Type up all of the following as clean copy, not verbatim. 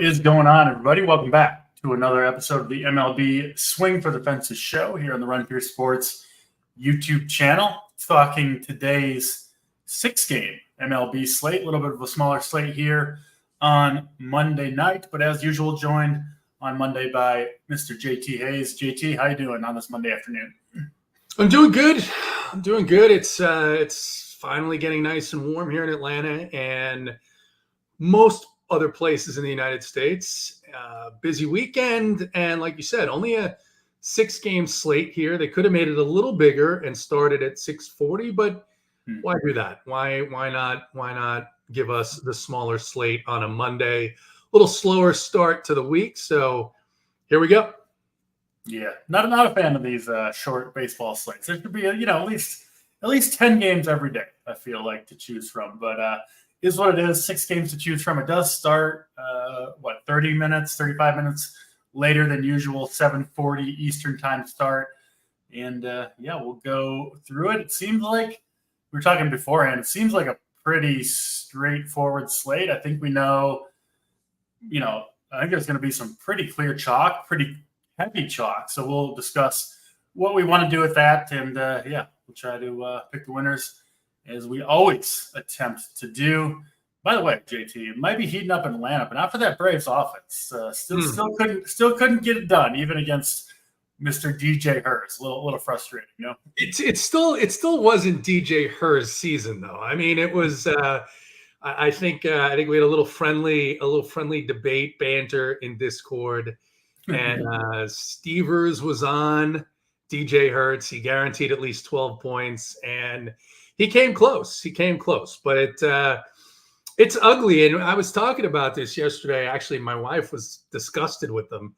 What is going on, everybody? Welcome back to another episode of the MLB Swing for the Fences show here on the Run Pure Sports YouTube channel. Talking today's 6-game MLB slate, a little bit of a smaller slate here on Monday night, but as usual, joined on Monday by Mr. JT Hayes. JT, how you doing on this Monday afternoon? I'm doing good. It's finally getting nice and warm here in Atlanta and most other places in the United States. Busy weekend, and like you said, only a 6-game slate here. They could have made it a little bigger and started at 6:40, but why do that? Why not give us the smaller slate on a Monday? A little slower start to the week, so here we go. Yeah, not a fan of these short baseball slates. There should be at least 10 games every day, I feel like, to choose from. But is what it is. 6 games to choose from. It does start 35 minutes later than usual, 7:40 Eastern time start. And we'll go through it. It seems like we were talking beforehand. It seems like a pretty straightforward slate. I think we know. I think there's going to be some pretty clear chalk, pretty heavy chalk. So we'll discuss what we want to do with that, and we'll try to pick the winners as we always attempt to do. By the way, JT, it might be heating up in Atlanta, but not for that Braves offense. Still couldn't get it done, even against Mr. DJ Hurts. A little frustrating, It still wasn't DJ Hurts' season, though. I mean, it was. I think we had a little friendly debate banter in Discord, and Stevers was on DJ Hurts. He guaranteed at least 12 points, and he came close. But it's ugly. And I was talking about this yesterday. Actually, my wife was disgusted with them.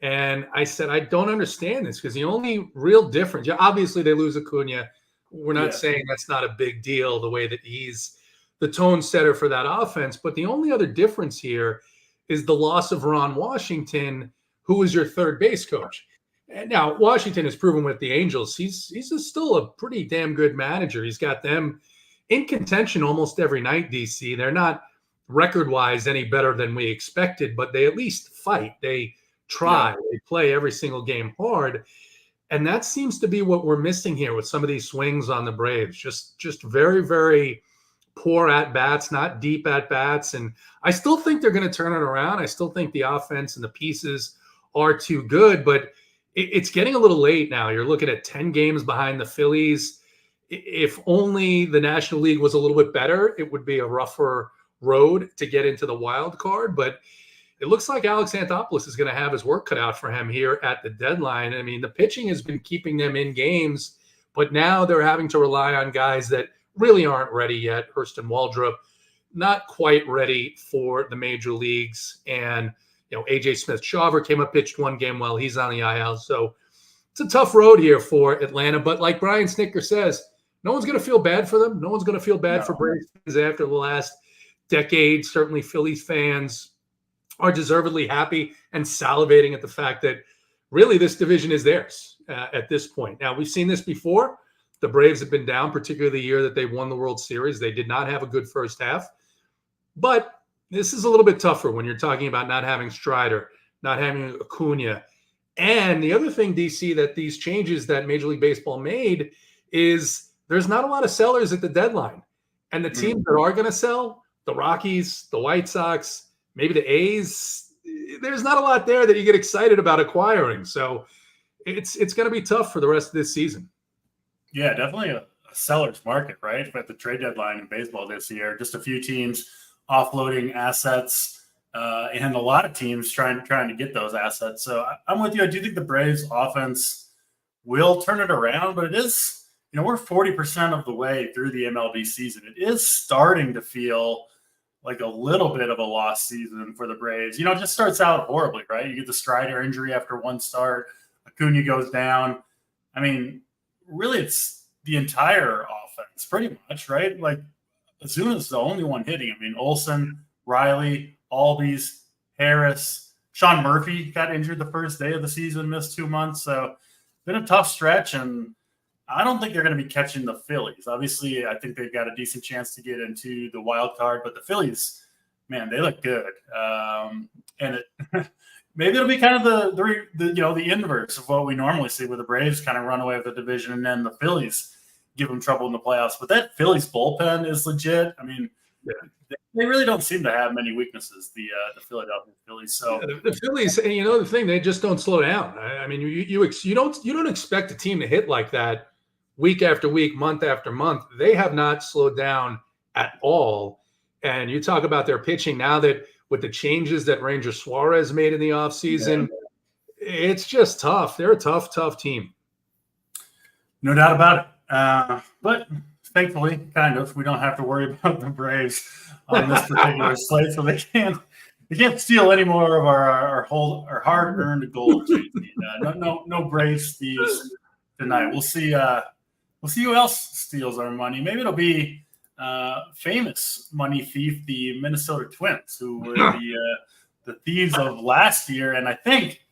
And I said, I don't understand this, because the only real difference, obviously they lose Acuna. We're not saying that's not a big deal, the way that he's the tone setter for that offense. But the only other difference here is the loss of Ron Washington, who was your third base coach. And now Washington has proven with the Angels, he's still a pretty damn good manager. He's got them in contention almost every night, DC. They're not record-wise any better than we expected, but they at least fight. They try. They play every single game hard. And that seems to be what we're missing here with some of these swings on the Braves. Just very, very poor at-bats, not deep at-bats. And I still think they're going to turn it around. I still think the offense and the pieces are too good, but it's getting a little late now. You're looking at 10 games behind the Phillies. If only the National League was a little bit better, it would be a rougher road to get into the wild card. But it looks like Alex Anthopoulos is going to have his work cut out for him here at the deadline. I mean, the pitching has been keeping them in games, but now they're having to rely on guys that really aren't ready yet. Hurston Waldrop, not quite ready for the major leagues. And, A.J. Smith-Shawver came up, pitched one game while he's on the IL. So it's a tough road here for Atlanta. But like Brian Snitker says, no one's going to feel bad for them. No one's going to feel bad for Braves fans after the last decade. Certainly Phillies fans are deservedly happy and salivating at the fact that really this division is theirs at this point. Now, we've seen this before. The Braves have been down, particularly the year that they won the World Series. They did not have a good first half. But this is a little bit tougher when you're talking about not having Strider, not having Acuna. And the other thing, DC, that these changes that Major League Baseball made is there's not a lot of sellers at the deadline. And the teams that are going to sell, the Rockies, the White Sox, maybe the A's, there's not a lot there that you get excited about acquiring. So it's going to be tough for the rest of this season. Yeah, definitely a seller's market, right? At the trade deadline in baseball this year, just a few teams offloading assets and a lot of teams trying to get those assets. So I'm with you. I do think the Braves offense will turn it around, but it is, we're 40% of the way through the MLB season. It is starting to feel like a little bit of a lost season for the Braves. It just starts out horribly, right? You get the Strider injury after one start. Acuna goes down. I mean, really, it's the entire offense pretty much, right? Like, Azuna's the only one hitting. I mean, Olsen, Riley, Albies, Harris, Sean Murphy got injured the first day of the season, missed 2 months. So been a tough stretch, and I don't think they're going to be catching the Phillies. Obviously, I think they've got a decent chance to get into the wild card, but the Phillies, man, they look good. And maybe it'll be kind of the inverse of what we normally see, where the Braves kind of run away with the division and then the Phillies give them trouble in the playoffs. But that Phillies bullpen is legit. I mean, they really don't seem to have many weaknesses, the Philadelphia Phillies. So the Phillies, the thing, they just don't slow down. I mean, you don't expect a team to hit like that week after week, month after month. They have not slowed down at all. And you talk about their pitching now, that with the changes that Ranger Suarez made in the offseason, it's just tough. They're a tough team. No doubt about it. But thankfully, we don't have to worry about the Braves on this particular slate, so they can't steal any more of our hard-earned gold. No Braves thieves tonight. We'll see who else steals our money. Maybe it'll be famous money thief, the Minnesota Twins, who were the thieves of last year, and I think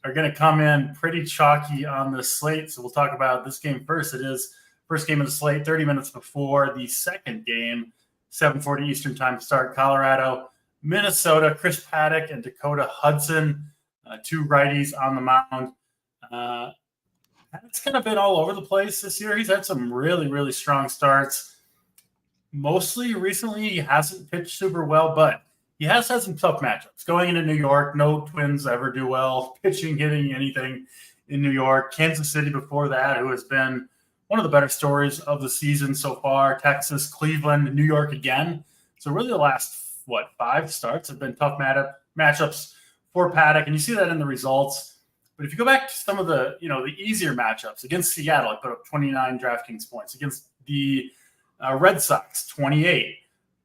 are going to come in pretty chalky on this slate. So we'll talk about this game first. It is first game of the slate, 30 minutes before the second game, 7:40 Eastern time start. Colorado, Minnesota, Chris Paddock and Dakota Hudson, two righties on the mound. It's kind of been all over the place this year. He's had some really, really strong starts. Mostly recently, he hasn't pitched super well, but he has had some tough matchups. Going into New York, no Twins ever do well pitching, hitting, anything in New York. Kansas City before that, who has been one of the better stories of the season so far. Texas, Cleveland, New York again. So really the last, 5 starts have been tough matchups for Paddock, and you see that in the results. But if you go back to some of the easier matchups, against Seattle, I put up 29 DraftKings points. Against the Red Sox, 28.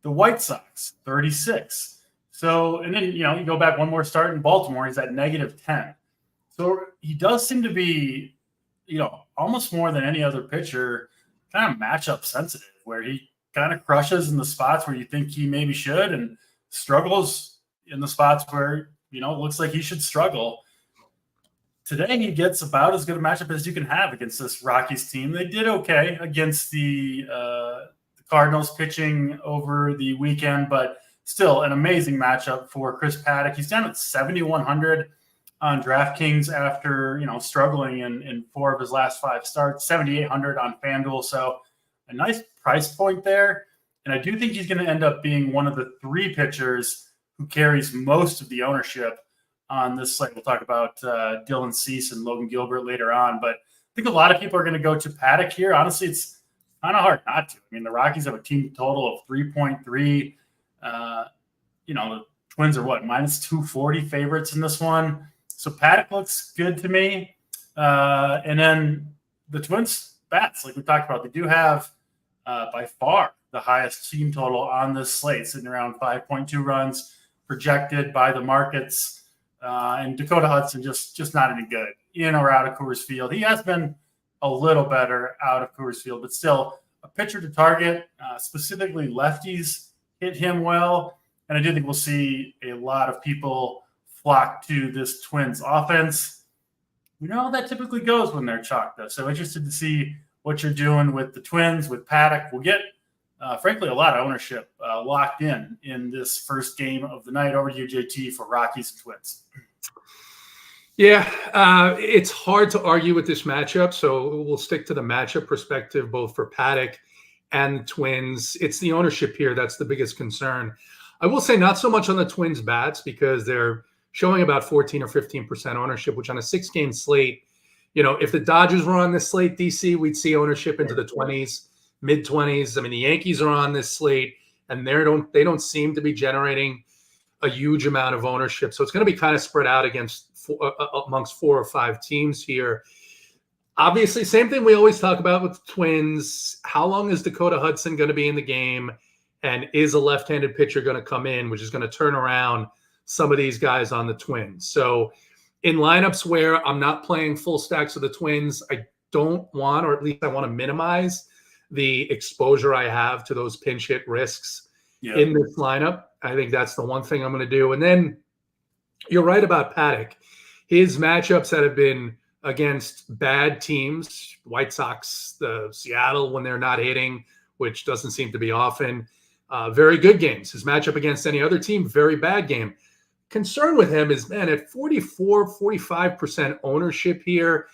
The White Sox, 36. So, and then, you go back one more start in Baltimore, he's at -10. So he does seem to be, almost more than any other pitcher, kind of matchup sensitive, where he kind of crushes in the spots where you think he maybe should and struggles in the spots where, it looks like he should struggle. Today, he gets about as good a matchup as you can have against this Rockies team. They did okay against the Cardinals pitching over the weekend, but still an amazing matchup for Chris Paddock. He's down at 7,100 on DraftKings after, struggling in 4 of his last 5 starts, 7,800 on FanDuel. So a nice price point there. And I do think he's going to end up being one of the 3 pitchers who carries most of the ownership on this slate. We'll talk about Dylan Cease and Logan Gilbert later on, but I think a lot of people are going to go to Paddock here. Honestly, it's kind of hard not to. I mean, the Rockies have a team total of 3.3. The Twins are -240 favorites in this one. So Paddock looks good to me. And then the Twins bats, like we talked about, they do have by far the highest team total on this slate, sitting around 5.2 runs projected by the markets. And Dakota Hudson just not any good in or out of Coors Field. He has been a little better out of Coors Field, but still a pitcher to target, specifically lefties hit him well. And I do think we'll see a lot of people flock to this Twins offense. We know how that typically goes when they're chalked, though. So interested to see what you're doing with the Twins, with Paddock. We'll get, frankly, a lot of ownership locked in this first game of the night. Over to you, JT, for Rockies and Twins. Yeah, it's hard to argue with this matchup, so we'll stick to the matchup perspective, both for Paddock and the Twins. It's the ownership here that's the biggest concern. I will say not so much on the Twins bats, because they're showing about 14 or 15% ownership, which on a 6-game slate, if the Dodgers were on this slate, DC, we'd see ownership into the 20s, mid-20s. I mean, the Yankees are on this slate, and they don't seem to be generating a huge amount of ownership. So it's going to be kind of spread out amongst 4 or 5 teams here. Obviously, same thing we always talk about with the Twins. How long is Dakota Hudson going to be in the game? And is a left-handed pitcher going to come in, which is going to turn around some of these guys on the Twins? So in lineups where I'm not playing full stacks of the Twins, I don't want, or at least I want to minimize the exposure I have to those pinch hit risks in this lineup. I think that's the one thing I'm going to do. And then you're right about Paddock. His matchups that have been against bad teams, White Sox, the Seattle when they're not hitting, which doesn't seem to be often, very good games. His matchup against any other team, very bad game. Concern with him is, man, at 45% ownership here,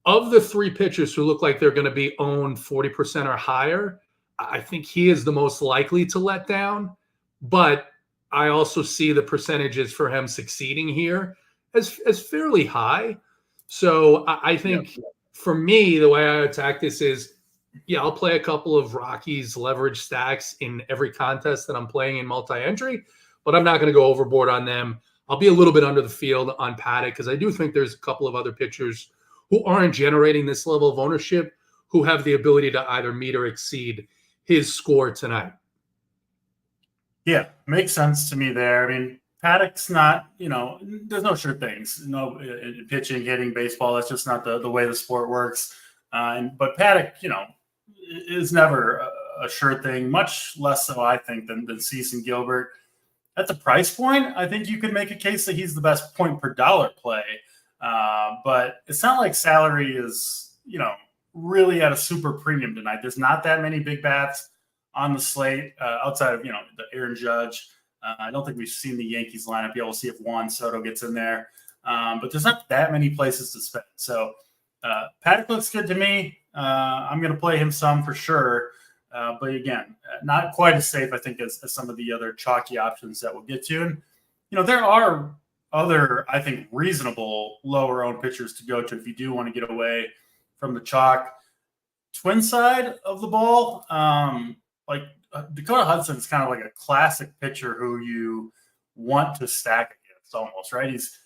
of the three pitchers who look like they're going to be owned 40% or higher, I think he is the most likely to let down. But I also see the percentages for him succeeding here as fairly high. So I think for me, the way I attack this is, yeah, I'll play a couple of Rockies leverage stacks in every contest that I'm playing in multi-entry, but I'm not going to go overboard on them. I'll be a little bit under the field on Paddock because I do think there's a couple of other pitchers who aren't generating this level of ownership who have the ability to either meet or exceed his score tonight. Yeah, makes sense to me there. I mean, Paddock's not, there's no sure things. Pitching, hitting, baseball, that's just not the way the sport works. But Paddock, is never a sure thing, much less so, I think, than Cease and Gilbert. At the price point, I think you could make a case that he's the best point per dollar play. But it's not like salary is, really at a super premium tonight. There's not that many big bats on the slate outside of, the Aaron Judge. I don't think we've seen the Yankees lineup yet. We'll see if Juan Soto gets in there. But there's not that many places to spend. So Paddock looks good to me. I'm going to play him some for sure. But again, not quite as safe, I think, as some of the other chalky options that we'll get to. And, there are other, I think, reasonable lower owned pitchers to go to if you do want to get away from the chalk. Twin side of the ball, Dakota Hudson is kind of like a classic pitcher who you want to stack against almost, right? He's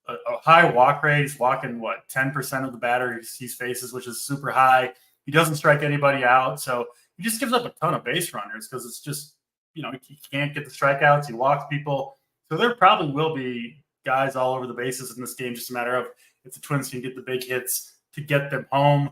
a high walk rate. He's walking, 10% of the batters he faces, which is super high. He doesn't strike anybody out. So he just gives up a ton of base runners because it's just, he can't get the strikeouts. He walks people. So there probably will be guys all over the bases in this game, just a matter of if the Twins can get the big hits to get them home.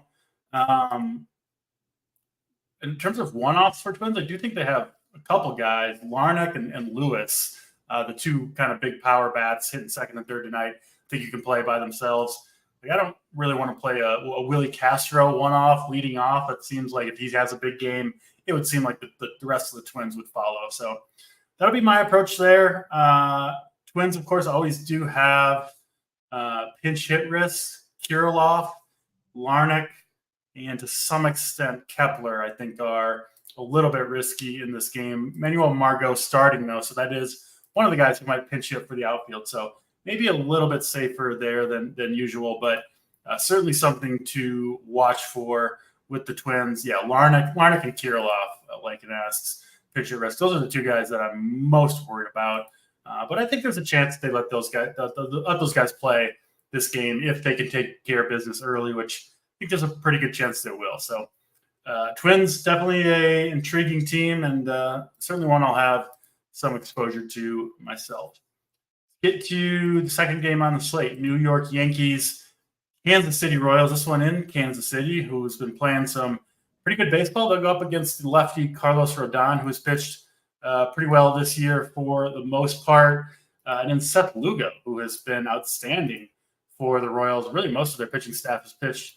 In terms of one-offs for Twins, I do think they have a couple guys, Larnach and Lewis, the two kind of big power bats hitting second and third tonight. I think you can play by themselves. I don't really want to play a Willie Castro one-off leading off. It seems like if he has a big game, it would seem like the rest of the Twins would follow. So that'll be my approach there. Twins, of course, always do have pinch hit risk. Kirilloff, Larnach, and to some extent Kepler, I think, are a little bit risky in this game. Manuel Margot starting, though, so that is one of the guys who might pinch hit for the outfield. So maybe a little bit safer there than usual, but certainly something to watch for with the Twins. Yeah, Larnach and Kirilloff, like it asks, pinch hit risk. Those are the two guys that I'm most worried about. But I think there's a chance they let those guys play this game if they can take care of business early, which I think there's a pretty good chance they will. So Twins, definitely a intriguing team, and certainly one I'll have some exposure to myself. Get to the second game on the slate, New York Yankees, Kansas City Royals. This one in Kansas City, who's been playing some pretty good baseball. They'll go up against the lefty Carlos Rodon, who's pitched pretty well this year for the most part. And then Seth Lugo, who has been outstanding for the Royals. Really, most of their pitching staff has pitched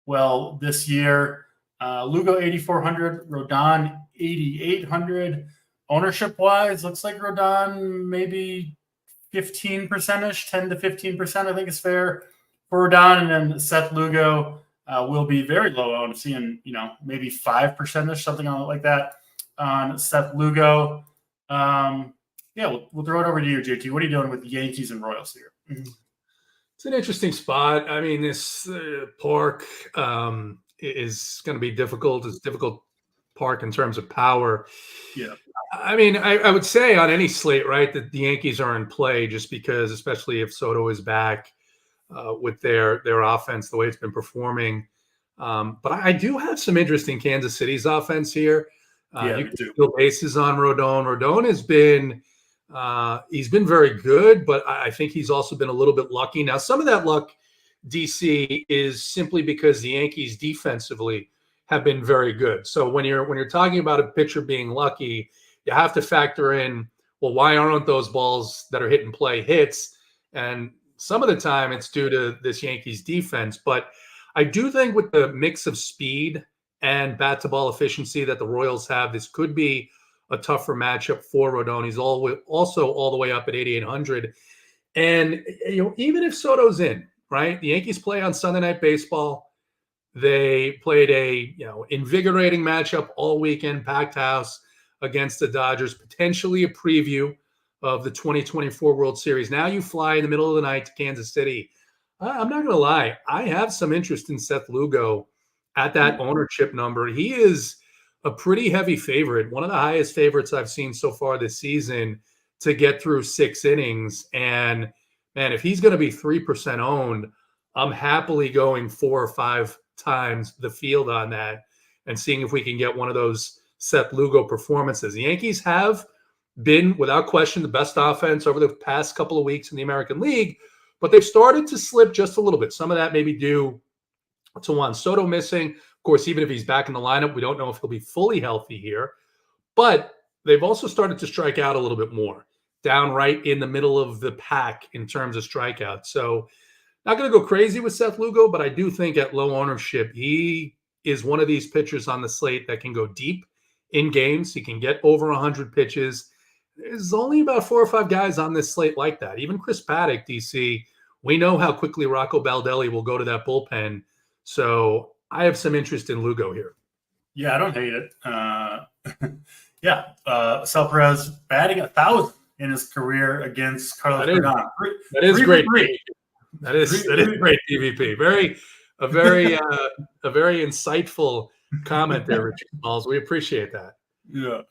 well this year. Lugo 8,400, Rodon 8,800. Ownership-wise, looks like Rodon maybe 15%-ish, 10 to 15%, I think is fair for Rodon. And then Seth Lugo will be very low owned, seeing, maybe 5%-ish, something like that on Seth Lugo. We'll throw it over to you, JT. What are you doing with the Yankees and Royals here? It's an interesting spot. I mean, this park is going to be difficult. It's a difficult park in terms of power. Yeah. I mean, I would say on any slate, right, that the Yankees are in play just because, especially if Soto is back with their offense, the way it's been performing. But I do have some interest in Kansas City's offense here. You can steal bases on Rodon. Rodon has been he's been very good, but I think he's also been a little bit lucky. Now, some of that luck, DC, is simply because the Yankees defensively have been very good. So when you're talking about a pitcher being lucky, you have to factor in, well, why aren't those balls that are hit and play hits? And some of the time it's due to this Yankees defense. But I do think with the mix of speed and bat to ball efficiency that the Royals have, this could be a tougher matchup for Rodon. He's also all the way up at 8,800. And even if Soto's in, right? The Yankees play on Sunday Night Baseball. They played a invigorating matchup all weekend, packed house against the Dodgers, potentially a preview of the 2024 World Series. Now you fly in the middle of the night to Kansas City. I'm not going to lie. I have some interest in Seth Lugo at that ownership number. He is a pretty heavy favorite, one of the highest favorites I've seen so far this season to get through 6 innings. And man, if he's going to be 3% owned, I'm happily going 4 or 5 times the field on that and seeing if we can get one of those Seth Lugo performances. The Yankees have been, without question, the best offense over the past couple of weeks in the American League, but they've started to slip just a little bit. Some of that may be due to Juan Soto missing. Of course, even if he's back in the lineup, we don't know if he'll be fully healthy here. But they've also started to strike out a little bit more, down right in the middle of the pack in terms of strikeouts. So not going to go crazy with Seth Lugo, but I do think at low ownership, he is one of these pitchers on the slate that can go deep in games. He can get over 100 pitches. There's only about 4 or 5 guys on this slate like that. Even Chris Paddock, DC, we know how quickly Rocco Baldelli will go to that bullpen. So I have some interest in Lugo here. Yeah, I don't hate it. Sal Perez batting 1,000 in his career against Carlos Rodon. That is great. That is great DVP. A very insightful comment there, Richard Smalls. We appreciate that. Yeah.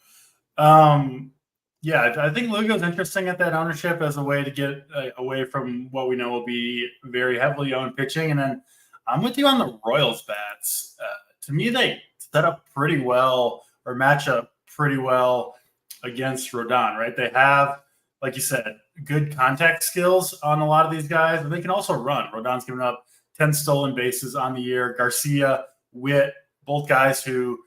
I think Lugo's interesting at that ownership as a way to get away from what we know will be very heavily owned pitching. And then I'm with you on the Royals bats. To me, they set up pretty well or match up pretty well against Rodon, right? They have, like you said, good contact skills on a lot of these guys, and they can also run. Rodon's given up 10 stolen bases on the year. Garcia, Witt, both guys who,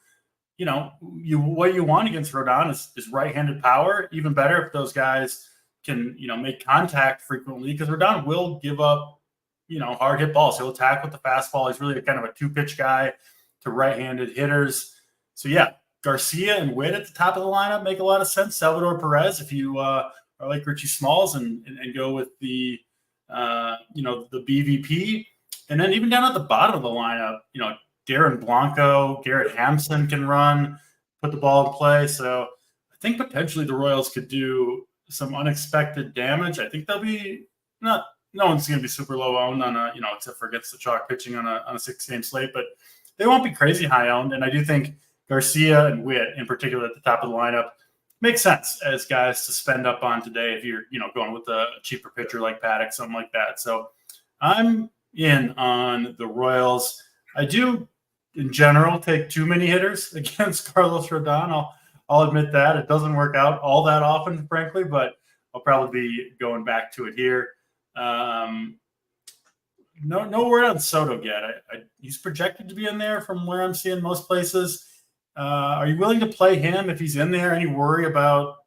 what you want against Rodon is right-handed power. Even better if those guys can, make contact frequently, because Rodon will give up, hard hit balls. He'll attack with the fastball. He's really kind of a 2-pitch guy to right-handed hitters. So yeah, Garcia and Witt at the top of the lineup make a lot of sense. Salvador Perez, if you are like Richie Smalls and go with the the BVP, and then even down at the bottom of the lineup, Darren Blanco, Garrett Hampson can run, put the ball in play. So I think potentially the Royals could do some unexpected damage. I think they'll be no one's going to be super low owned on except for against the chalk pitching on a 6-game slate, but they won't be crazy high owned. And I do think Garcia and Witt in particular at the top of the lineup makes sense as guys to spend up on today if you're, going with a cheaper pitcher like Paddock, something like that. So I'm in on the Royals. I do, in general, take too many hitters against Carlos Rodon. I'll admit that. It doesn't work out all that often, frankly, but I'll probably be going back to it here. No word on Soto yet. He's projected to be in there from where I'm seeing most places. Are you willing to play him if he's in there? Any worry about,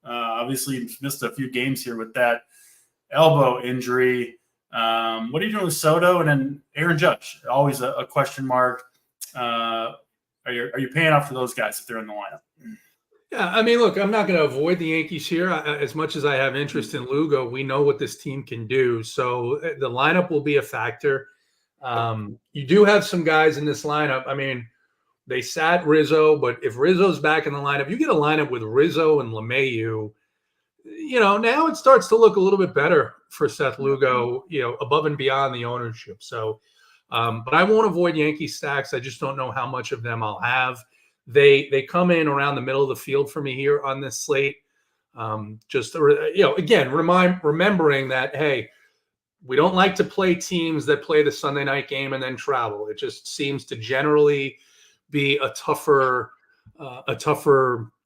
obviously he's missed a few games here with that elbow injury. What are you doing with Soto? And then Aaron Judge, always a question mark. Are you paying off for those guys if they're in the lineup? Yeah, I mean, look, I'm not going to avoid the Yankees here. As much as I have interest in Lugo, we know what this team can do. So the lineup will be a factor. You do have some guys in this lineup. I mean, they sat Rizzo, but if Rizzo's back in the lineup, you get a lineup with Rizzo and LeMahieu. Now it starts to look a little bit better for Seth Lugo, above and beyond the ownership. So, but I won't avoid Yankee stacks. I just don't know how much of them I'll have. They come in around the middle of the field for me here on this slate. Again, remembering that, hey, we don't like to play teams that play the Sunday night game and then travel. It just seems to generally be a tougher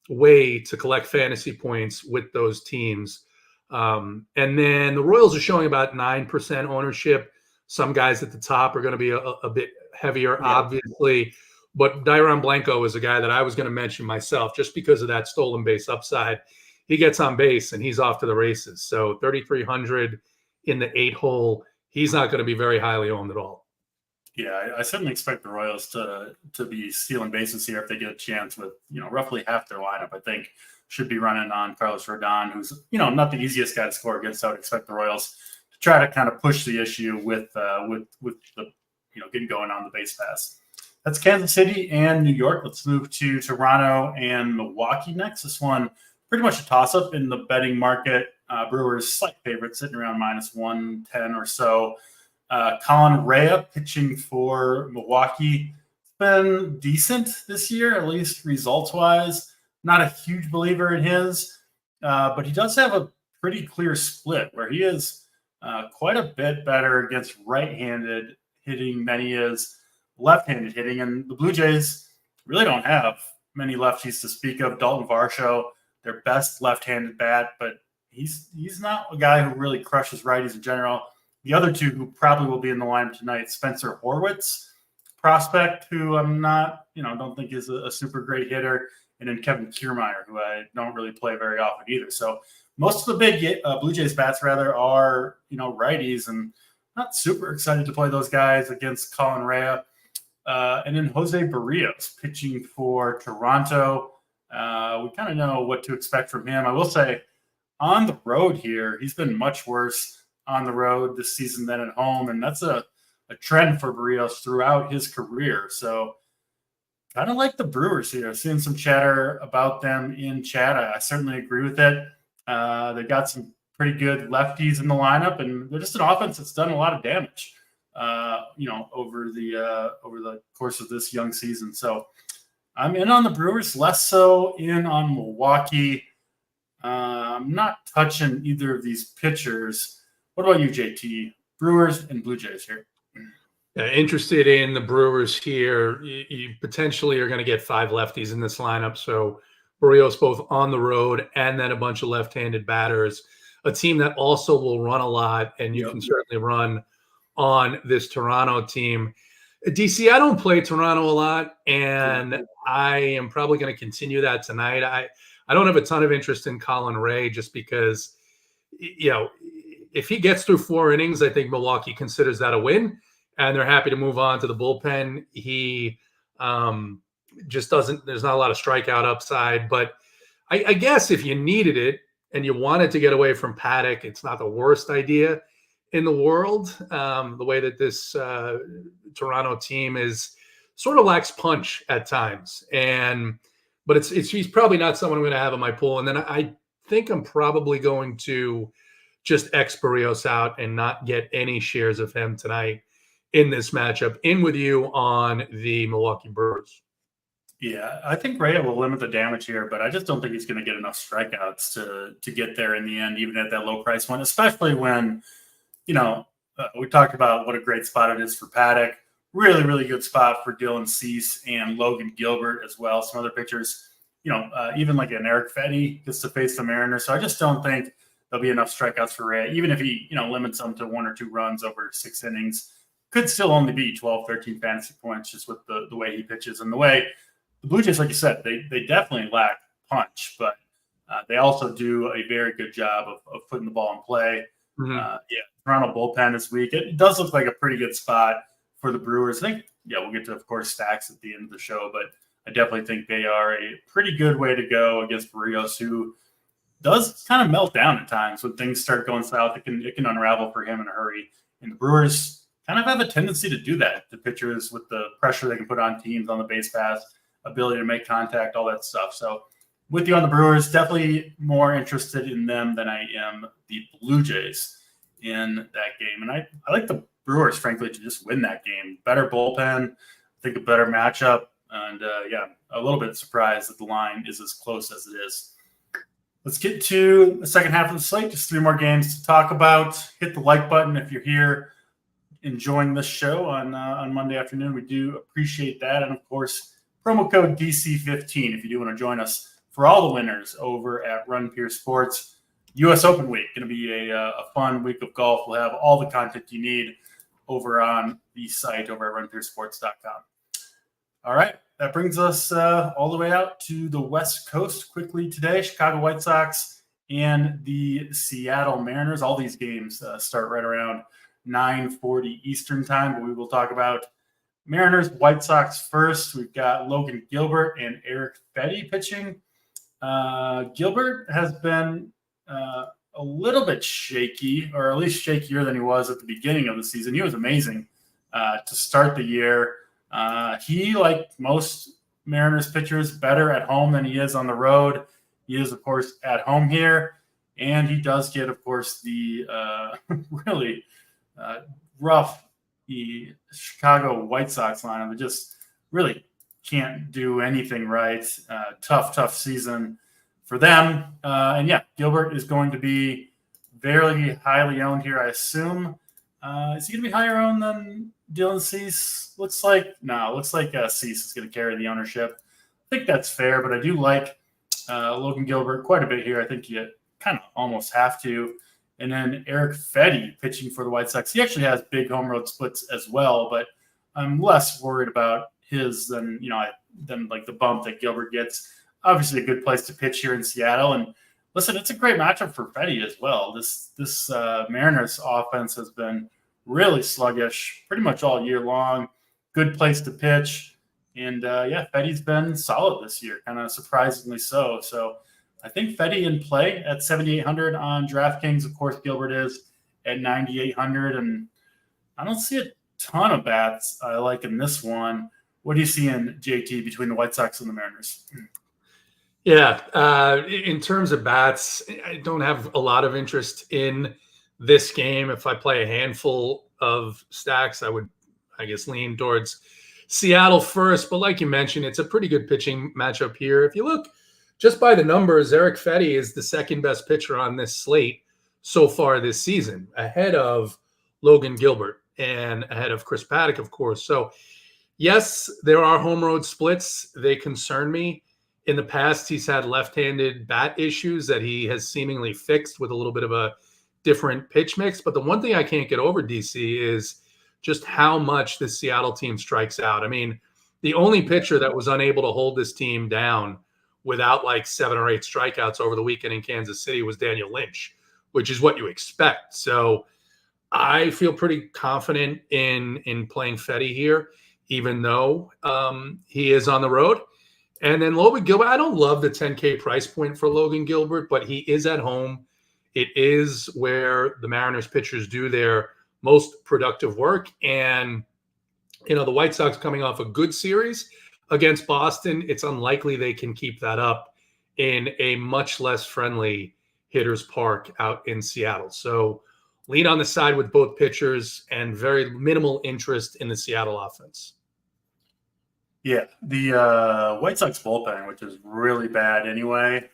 way to collect fantasy points with those teams. And then the Royals are showing about 9% ownership. Some guys at the top are going to be a bit heavier, obviously. But Dairon Blanco is a guy that I was going to mention myself just because of that stolen base upside. He gets on base and he's off to the races. So 3,300 in the 8 hole. He's not going to be very highly owned at all. Yeah, I certainly expect the Royals to be stealing bases here if they get a chance with, roughly half their lineup. I think should be running on Carlos Rodon, who's, not the easiest guy to score against. I would expect the Royals to try to kind of push the issue with the, getting going on the base pass. That's Kansas City and New York. Let's move to Toronto and Milwaukee next. This one pretty much a toss-up in the betting market. Brewers slight favorite, sitting around minus 110 or so. Colin Rea pitching for Milwaukee. It's been decent this year, at least results-wise. Not a huge believer in his, but he does have a pretty clear split where he is quite a bit better against right-handed hitting than he is left-handed hitting. And the Blue Jays really don't have many lefties to speak of. Dalton Varsho, their best left-handed bat, but he's not a guy who really crushes righties in general. The other two who probably will be in the lineup tonight, Spencer Horwitz, prospect, who I'm not, don't think is a super great hitter, and then Kevin Kiermaier, who I don't really play very often either. So most of the big Blue Jays bats, rather, are, righties, and not super excited to play those guys against Colin Rea. And then Jose Barrios pitching for Toronto. We kind of know what to expect from him. I will say on the road here, he's been much worse on the road this season than at home. And that's a trend for Barrios throughout his career. So kind of like the Brewers here, seeing some chatter about them in chat. I certainly agree with it. They've got some pretty good lefties in the lineup, and they're just an offense that's done a lot of damage, over the course of this young season. So I'm in on the Brewers, less so in on Milwaukee. I'm not touching either of these pitchers. What about you, JT? Brewers and Blue Jays here. Interested in the Brewers here. You potentially are going to get 5 lefties in this lineup. So Barrios both on the road and then a bunch of left-handed batters. A team that also will run a lot, and you can certainly run on this Toronto team. DC, I don't play Toronto a lot, and I am probably going to continue that tonight. I don't have a ton of interest in Colin Rea just because, if he gets through 4 innings, I think Milwaukee considers that a win, and they're happy to move on to the bullpen. He just doesn't – there's not a lot of strikeout upside. But I guess if you needed it and you wanted to get away from Paddock, it's not the worst idea in the world. The way that this Toronto team is sort of lacks punch at times. But he's probably not someone I'm going to have in my pool. And then I think I'm probably going to just X Barrios out and not get any shares of him tonight in this matchup. In with you on the Milwaukee Brewers. Yeah, I think Rea will limit the damage here, but I just don't think he's going to get enough strikeouts to get there in the end, even at that low price one, especially when, we talked about what a great spot it is for Paddock. Really, really good spot for Dylan Cease and Logan Gilbert as well. Some other pitchers, even like an Eric Fetty gets to face the Mariners. So I just don't think there'll be enough strikeouts for Rea, even if he, limits them to 1 or 2 runs over 6 innings. Could still only be 12, 13 fantasy points just with the way he pitches and the way the Blue Jays, like you said, they definitely lack punch, but they also do a very good job of putting the ball in play. Mm-hmm. Toronto bullpen this week. It does look like a pretty good spot for the Brewers. I think, we'll get to, of course, stacks at the end of the show, but I definitely think they are a pretty good way to go against Barrios, who does kind of melt down at times when things start going south. It can unravel for him in a hurry. And the Brewers kind of have a tendency to do that to pitchers with the pressure they can put on teams on the base pass, ability to make contact, all that stuff. So with you on the Brewers, definitely more interested in them than I am the Blue Jays in that game. And I like the Brewers, frankly, to just win that game. Better bullpen, I think a better matchup. And a little bit surprised that the line is as close as it is. Let's get to the second half of the slate. Just 3 more games to talk about. Hit the like button if you're here enjoying this show on Monday afternoon. We do appreciate that. And, of course, promo code DC15 if you do want to join us for all the winners over at Run Pure Sports. U.S. Open week, going to be a fun week of golf. We'll have all the content you need over on the site over at runpuresports.com. All right, that brings us all the way out to the West Coast quickly today. Chicago White Sox and the Seattle Mariners. All these games start right around 9:40 Eastern time, but we will talk about Mariners, White Sox first. We've got Logan Gilbert and Eric Fetty pitching. Gilbert has been a little bit shaky, or at least shakier than he was at the beginning of the season. He was amazing to start the year. He, like most Mariners pitchers, better at home than he is on the road. He is, of course, at home here. And he does get, of course, the really rough the Chicago White Sox lineup. It just really can't do anything right. Tough season for them. And yeah, Gilbert is going to be very highly owned here, I assume. Is he going to be higher owned than Dylan Cease? Looks like Cease is going to carry the ownership. I think that's fair, but I do like Logan Gilbert quite a bit here. I think you kind of almost have to. And then Eric Fetty pitching for the White Sox. He actually has big home road splits as well, but I'm less worried about his than like the bump that Gilbert gets. Obviously a good place to pitch here in Seattle. And listen, it's a great matchup for Fetty as well. This Mariners offense has been really sluggish pretty much all year long. Good place to pitch. And Fetty's been solid this year, kind of surprisingly so. So I think Fetty in play at 7,800 on DraftKings. Of course, Gilbert is at 9,800. And I don't see a ton of bats I like in this one. What do you see in JT between the White Sox and the Mariners? Yeah, in terms of bats, I don't have a lot of interest in this game. If I play a handful of stacks, I would, I guess, lean towards Seattle first. But like you mentioned, it's a pretty good pitching matchup here. If you look just by the numbers, Eric Fetty is the second best pitcher on this slate so far this season, ahead of Logan Gilbert and ahead of Chris Paddock, of course. So yes, there are home road splits. They concern me. In the past, he's had left-handed bat issues that he has seemingly fixed with a little bit of a different pitch mix. But the one thing I can't get over, DC, is just how much this Seattle team strikes out. I mean, the only pitcher that was unable to hold this team down without like 7 or 8 strikeouts over the weekend in Kansas City was Daniel Lynch, which is what you expect. So I feel pretty confident in playing Fetty here, even though he is on the road. And then Logan Gilbert, I don't love the 10K price point for Logan Gilbert, but he is at home. It is where the Mariners pitchers do their most productive work. And, the White Sox coming off a good series against Boston, it's unlikely they can keep that up in a much less friendly hitter's park out in Seattle. So lean on the side with both pitchers and very minimal interest in the Seattle offense. Yeah, the White Sox bullpen, which is really bad anyway,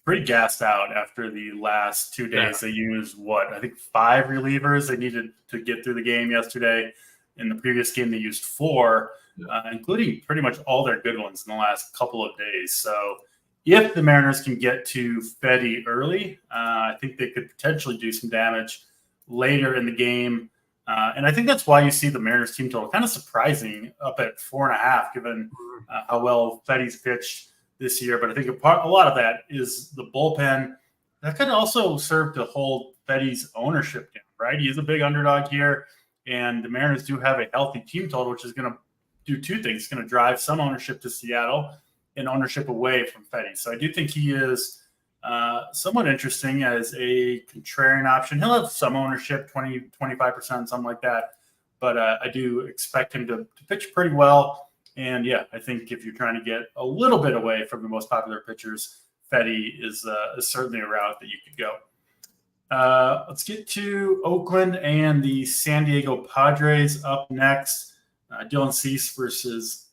pretty gassed out after the last 2 days. Yeah. They used, I think 5 relievers they needed to get through the game yesterday. In the previous game, they used 4, including pretty much all their good ones in the last couple of days. So if the Mariners can get to Fetty early, I think they could potentially do some damage later in the game. And I think that's why you see the Mariners team total kind of surprising up at 4.5, given how well Fetty's pitched this year. But I think a lot of that is the bullpen. That could also serve to hold Fetty's ownership down, right? He is a big underdog here, and the Mariners do have a healthy team total, which is going to do 2 things. It's going to drive some ownership to Seattle and ownership away from Fetty. So I do think he is somewhat interesting as a contrarian option. He'll have some ownership, 20, 25%, something like that. But I do expect him to pitch pretty well. And yeah, I think if you're trying to get a little bit away from the most popular pitchers, Fetty is certainly a route that you could go. Let's get to Oakland and the San Diego Padres up next. Dylan Cease versus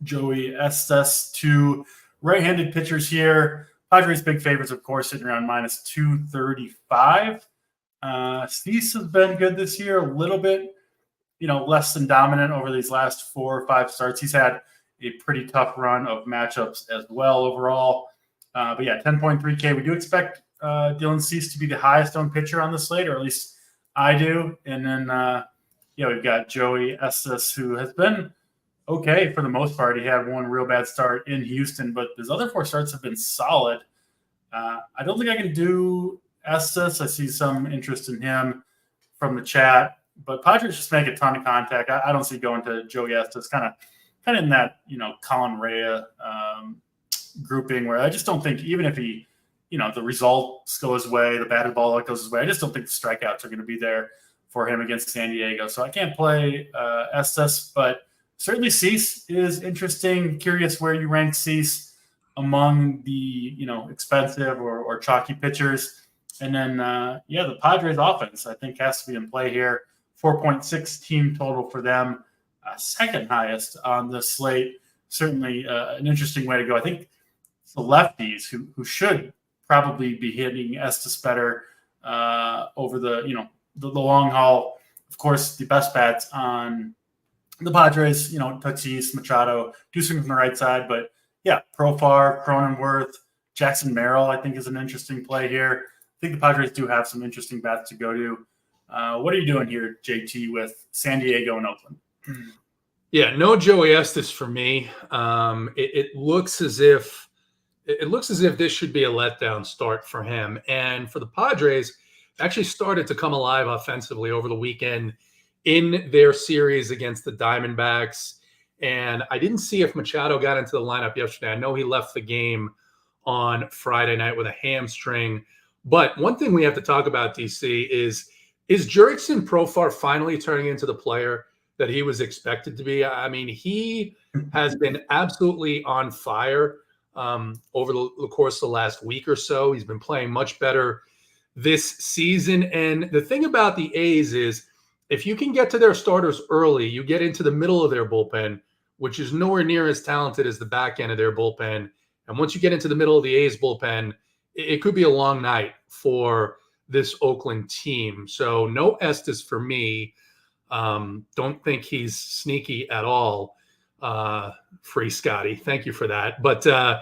Joey Estes, 2 right-handed pitchers here. Padres big favorites, of course, sitting around minus 235. Cease has been good this year, a little bit, less than dominant over these last 4 or 5 starts. He's had a pretty tough run of matchups as well overall. But yeah, 10.3K. We do expect Dylan Cease to be the highest owned pitcher on the slate, or at least I do. And then, we've got Joey Estes, who has been okay for the most part. He had 1 real bad start in Houston, but his other 4 starts have been solid. I don't think I can do Estes. I see some interest in him from the chat. But Padres just make a ton of contact. I don't see going to Joey Estes, kind of in that, Colin Rea grouping, where I just don't think, even if he, the results go his way, the batted ball goes his way, I just don't think the strikeouts are going to be there for him against San Diego. So I can't play Estes, but certainly Cease is interesting. Curious where you rank Cease among the, expensive or chalky pitchers. And then, the Padres offense, I think, has to be in play here. 4.6 team total for them, second highest on the slate. Certainly an interesting way to go. I think it's the lefties who should probably be hitting Estes better over the long haul. Of course, the best bats on the Padres, Tatis, Machado, do swing from the right side. But, Profar, Cronenworth, Jackson Merrill, I think, is an interesting play here. I think the Padres do have some interesting bats to go to. What are you doing here, JT, with San Diego and Oakland? Yeah, no Joey Estes for me. It looks as if this should be a letdown start for him. And for the Padres, actually started to come alive offensively over the weekend in their series against the Diamondbacks. And I didn't see if Machado got into the lineup yesterday. I know he left the game on Friday night with a hamstring. But one thing we have to talk about, DC, is Jurickson Profar finally turning into the player that he was expected to be? I mean, he has been absolutely on fire over the course of the last week or so. He's been playing much better this season. And the thing about the A's is, if you can get to their starters early, you get into the middle of their bullpen, which is nowhere near as talented as the back end of their bullpen. And once you get into the middle of the A's bullpen, it could be a long night for this Oakland team. So no Estes for me. Don't think he's sneaky at all. Free Scotty. Thank you for that. But I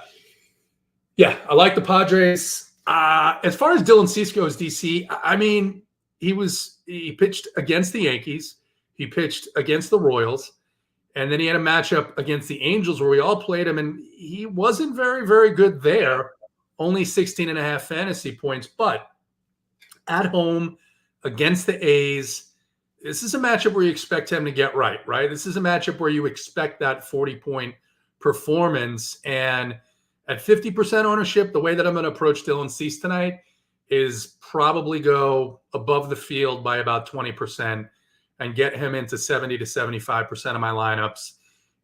like the Padres. As far as Dylan Cease goes, DC, I mean, he pitched against the Yankees. He pitched against the Royals. And then he had a matchup against the Angels where we all played him, and he wasn't very, very good there. Only 16.5 fantasy points. But at home against the A's, this is a matchup where you expect him to get right? This is a matchup where you expect that 40-point performance. And at 50% ownership, the way that I'm going to approach Dylan Cease tonight is probably go above the field by about 20% and get him into 70 to 75% of my lineups.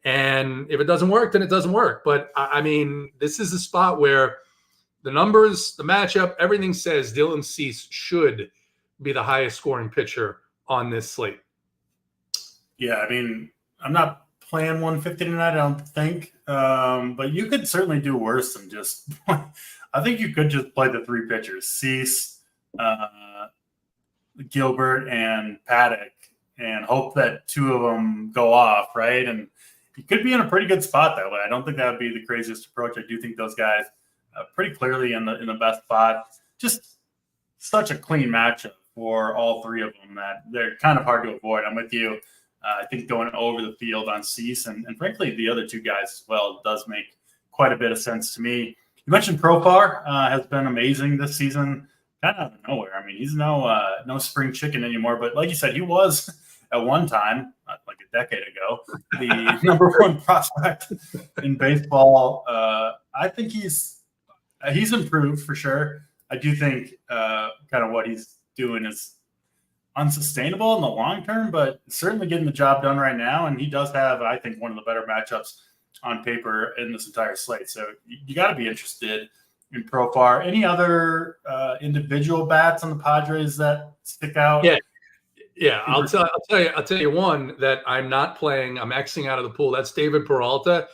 And if it doesn't work, then it doesn't work. But I mean, this is a spot where the numbers, the matchup, everything says Dylan Cease should be the highest scoring pitcher on this slate. Yeah, I mean, I'm not playing 150 tonight, I don't think. But you could certainly do worse than just – I think you could just play the three pitchers, Cease, Gilbert, and Paddock, and hope that two of them go off, right? And you could be in a pretty good spot that way. I don't think that would be the craziest approach. I do think those guys pretty clearly in the best spot. Just such a clean matchup for all three of them that they're kind of hard to avoid. I'm with you. I think going over the field on Cease and frankly the other two guys as well does make quite a bit of sense to me. You mentioned Profar has been amazing this season, kind of out of nowhere. I mean, he's no spring chicken anymore, but like you said, he was at one time, like a decade ago, the number one prospect in baseball. I think he's improved for sure. I do think kind of what he's doing is unsustainable in the long term, but certainly getting the job done right now. And he does have, I think, one of the better matchups on paper in this entire slate. So you got to be interested in Profar. Any other individual bats on the Padres that stick out? Yeah. I'll tell you one that I'm not playing. I'm Xing out of the pool. That's David Peralta.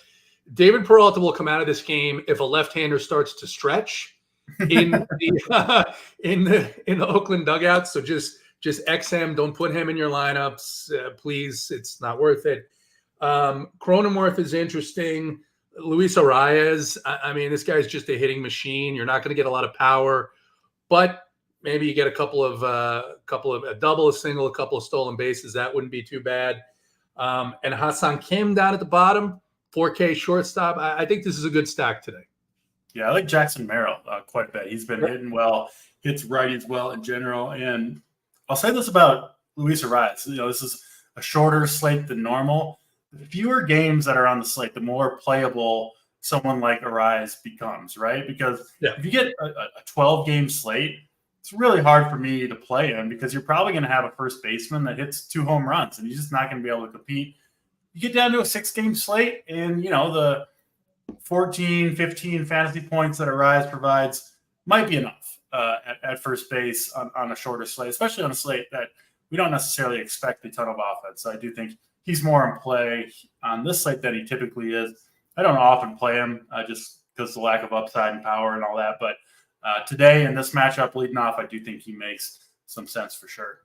David Peralta will come out of this game if a left-hander starts to stretch in the Oakland dugout. So just X him. Don't put him in your lineups, please. It's not worth it. Cronenworth is interesting. Luis Arias. I mean, this guy's just a hitting machine. You're not going to get a lot of power, but maybe you get a couple of a double, a single, a couple of stolen bases. That wouldn't be too bad. And Hassan Kim down at the bottom, 4K shortstop. I think this is a good stack today. Yeah, I like Jackson Merrill quite a bit. He's been hitting well, hits righties well in general. And I'll say this about Luis Arraez. This is a shorter slate than normal. The fewer games that are on the slate, the more playable someone like Arraez becomes, right? Because if you get a 12-game slate, it's really hard for me to play him because you're probably going to have a first baseman that hits 2 home runs, and he's just not going to be able to compete. You get down to a 6-game slate, and the 14, 15 fantasy points that Arraez provides might be enough at first base on a shorter slate, especially on a slate that we don't necessarily expect a ton of offense. So I do think he's more in play on this slate than he typically is. I don't often play him just because of the lack of upside and power and all that. But today in this matchup leading off, I do think he makes some sense for sure.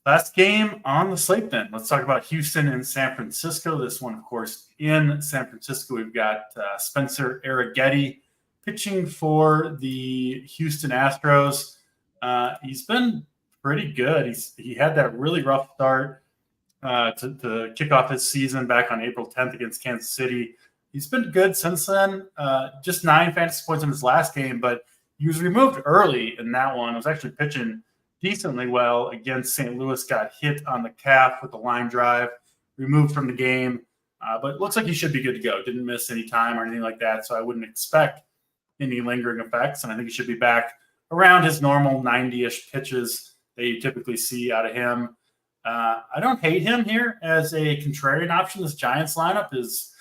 Last game on the slate then. Let's talk about Houston and San Francisco. This one, of course, in San Francisco, we've got Spencer Arrighetti pitching for the Houston Astros. He's been pretty good. He had that really rough start to kick off his season back on April 10th against Kansas City. He's been good since then. Just 9 fantasy points in his last game, but he was removed early in that one. He was actually pitching decently well against St. Louis, got hit on the calf with the line drive, removed from the game. But it looks like he should be good to go. Didn't miss any time or anything like that, so I wouldn't expect any lingering effects. And I think he should be back around his normal 90-ish pitches that you typically see out of him. I don't hate him here as a contrarian option. This Giants lineup is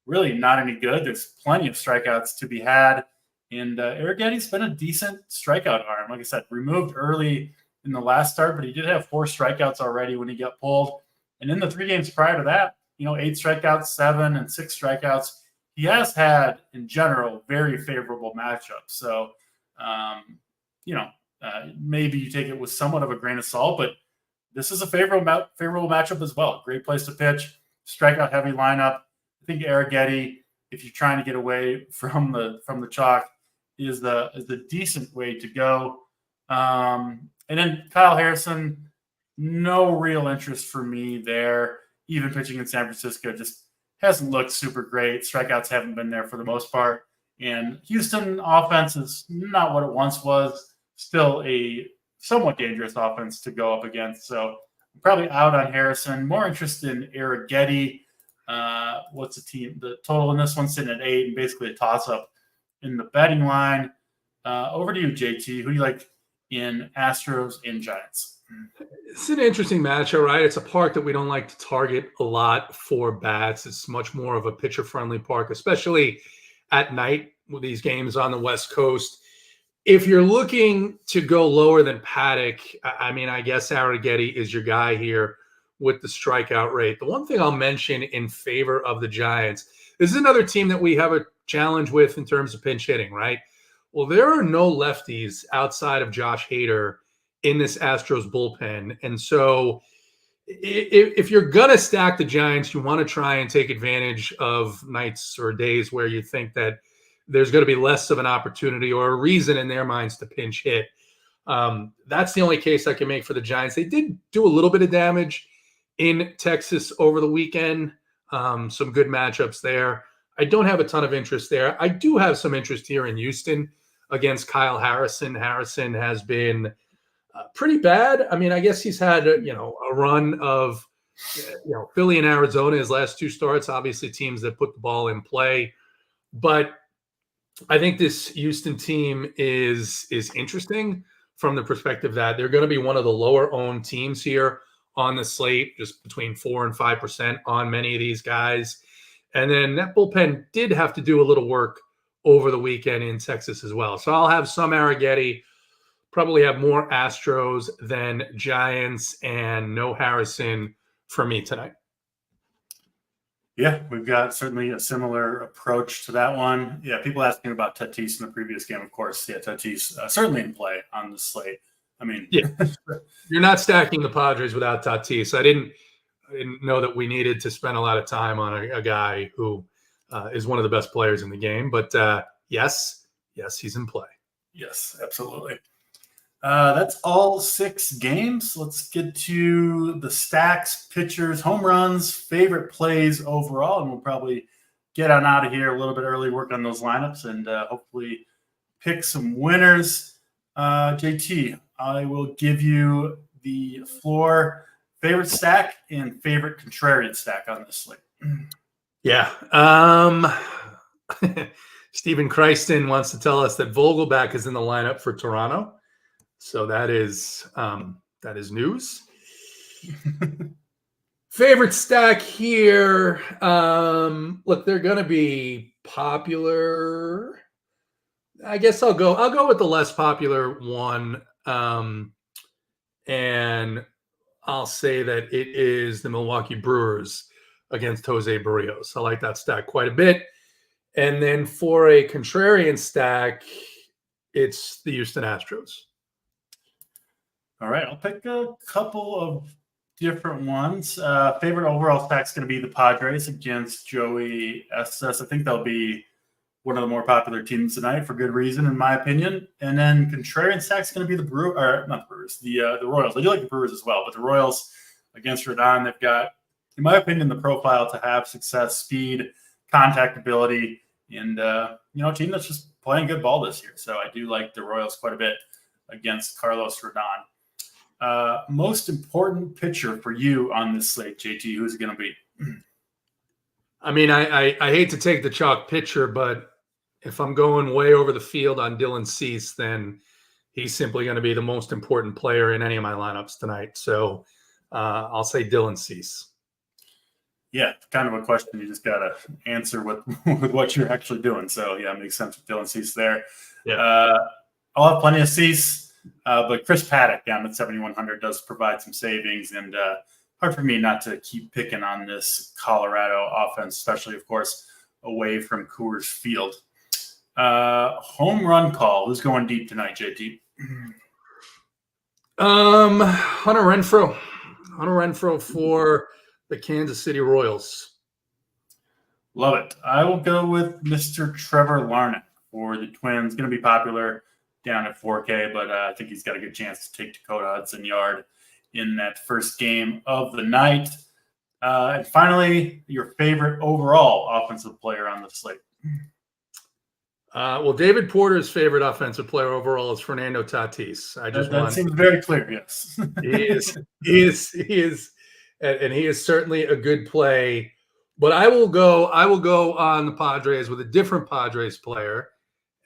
really not any good. There's plenty of strikeouts to be had. And Arrighetti's been a decent strikeout arm. Like I said, removed early in the last start, but he did have 4 strikeouts already when he got pulled. And in the 3 games prior to that, 8 strikeouts, 7 and 6 strikeouts. He has had, in general, very favorable matchups. So, maybe you take it with somewhat of a grain of salt, but this is a favorable matchup as well. Great place to pitch, strikeout heavy lineup. I think Arrighetti, if you're trying to get away from the chalk, is the decent way to go. And then Kyle Harrison, no real interest for me there. Even pitching in San Francisco just hasn't looked super great. Strikeouts haven't been there for the most part. And Houston offense is not what it once was. Still a somewhat dangerous offense to go up against. So I'm probably out on Harrison. More interested in Arrighetti. What's the total in this one? Sitting at 8 and basically a toss-up in the betting line. Over to you, JT. Who do you like in Astros and Giants? It's an interesting matchup, right? It's a park that we don't like to target a lot for bats. It's much more of a pitcher-friendly park, especially at night with these games on the West Coast. If you're looking to go lower than Paddock, I guess Arrighetti is your guy here with the strikeout rate. The one thing I'll mention in favor of the Giants, this is another team that we have a challenge with in terms of pinch hitting, right? Well, there are no lefties outside of Josh Hader in this Astros bullpen. And so if you're going to stack the Giants, you want to try and take advantage of nights or days where you think that there's going to be less of an opportunity or a reason in their minds to pinch hit. That's the only case I can make for the Giants. They did do a little bit of damage in Texas over the weekend. Some good matchups there. I don't have a ton of interest there. I do have some interest here in Houston against Kyle Harrison. Harrison has been pretty bad. I guess he's had a run of Philly and Arizona his last 2 starts, obviously teams that put the ball in play. But I think this Houston team is interesting from the perspective that they're going to be one of the lower owned teams here on the slate, just between 4 and 5% on many of these guys. And then that bullpen did have to do a little work over the weekend in Texas as well. So I'll have some Arrighetti, probably have more Astros than Giants, and no Harrison for me tonight. Yeah, we've got certainly a similar approach to that one. Yeah, people asking about Tatis in the previous game, of course. Yeah, Tatis certainly in play on the slate. Yeah, you're not stacking the Padres without Tatis. I didn't know that we needed to spend a lot of time on a guy who is one of the best players in the game. But yes, he's in play. Yes, absolutely. That's all 6 games. Let's get to the stacks, pitchers, home runs, favorite plays overall, and we'll probably get on out of here a little bit early, work on those lineups, and hopefully pick some winners. JT, I will give you the floor. Favorite stack and favorite contrarian stack on this slate. Yeah. Stephen Christen wants to tell us that Vogelback is in the lineup for Toronto. So that is news. Favorite stack here. Look, they're going to be popular. I guess I'll go with the less popular one. And I'll say that it is the Milwaukee Brewers against Jose Barrios. I like that stack quite a bit. And then for a contrarian stack, it's the Houston Astros. All right, I'll pick a couple of different ones. Favorite overall stack is going to be the Padres against Joey SS. I think they'll be one of the more popular teams tonight for good reason, in my opinion. And then contrarian stack is going to be the Royals. I do like the Brewers as well, but the Royals against Rodon, they've got, in my opinion, the profile to have success, speed, contact ability, and a team that's just playing good ball this year. So I do like the Royals quite a bit against Carlos Rodon. Most important pitcher for you on this slate, JT, who's it going to be? I mean, I hate to take the chalk pitcher, but if I'm going way over the field on Dylan Cease, then he's simply going to be the most important player in any of my lineups tonight. So I'll say Dylan Cease. Yeah, kind of a question you just got to answer with what you're actually doing. So, yeah, it makes sense with Dylan Cease there. Yeah. I'll have plenty of Cease, but Chris Paddock down at 7,100 does provide some savings, and hard for me not to keep picking on this Colorado offense, especially, of course, away from Coors Field. Home run call. Who's going deep tonight, JT? Hunter Renfroe for the Kansas City Royals. Love it. I will go with Mr. Trevor Larnach for the Twins. Going to be popular down at 4K, but I think he's got a good chance to take Dakota Hudson-Yard in that first game of the night. And finally, your favorite overall offensive player on the slate. Well, David Porter's favorite offensive player overall is Fernando Tatis. That seems very clear. Yes, he is, and he is certainly a good play. But I will go on the Padres with a different Padres player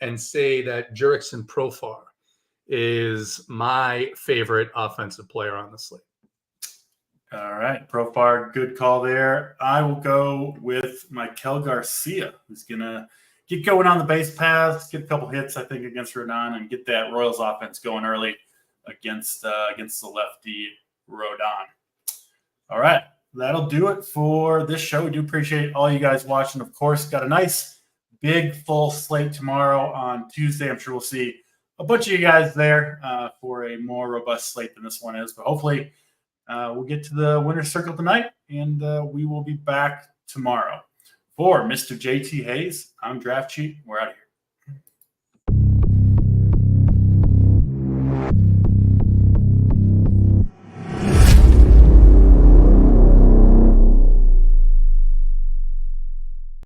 and say that Jurickson Profar is my favorite offensive player on the slate. All right, Profar, good call there. I will go with Maikel Garcia, who's going to get going on the base paths, get a couple hits, I think, against Rodon, and get that Royals offense going early against the lefty Rodon. All right, that'll do it for this show. We do appreciate all you guys watching. Of course, got a nice, big, full slate tomorrow on Tuesday. I'm sure we'll see a bunch of you guys there for a more robust slate than this one is. But hopefully we'll get to the winner's circle tonight, and we will be back tomorrow. For Mr. JT Hayes, I'm Draft Cheat. We're out of here.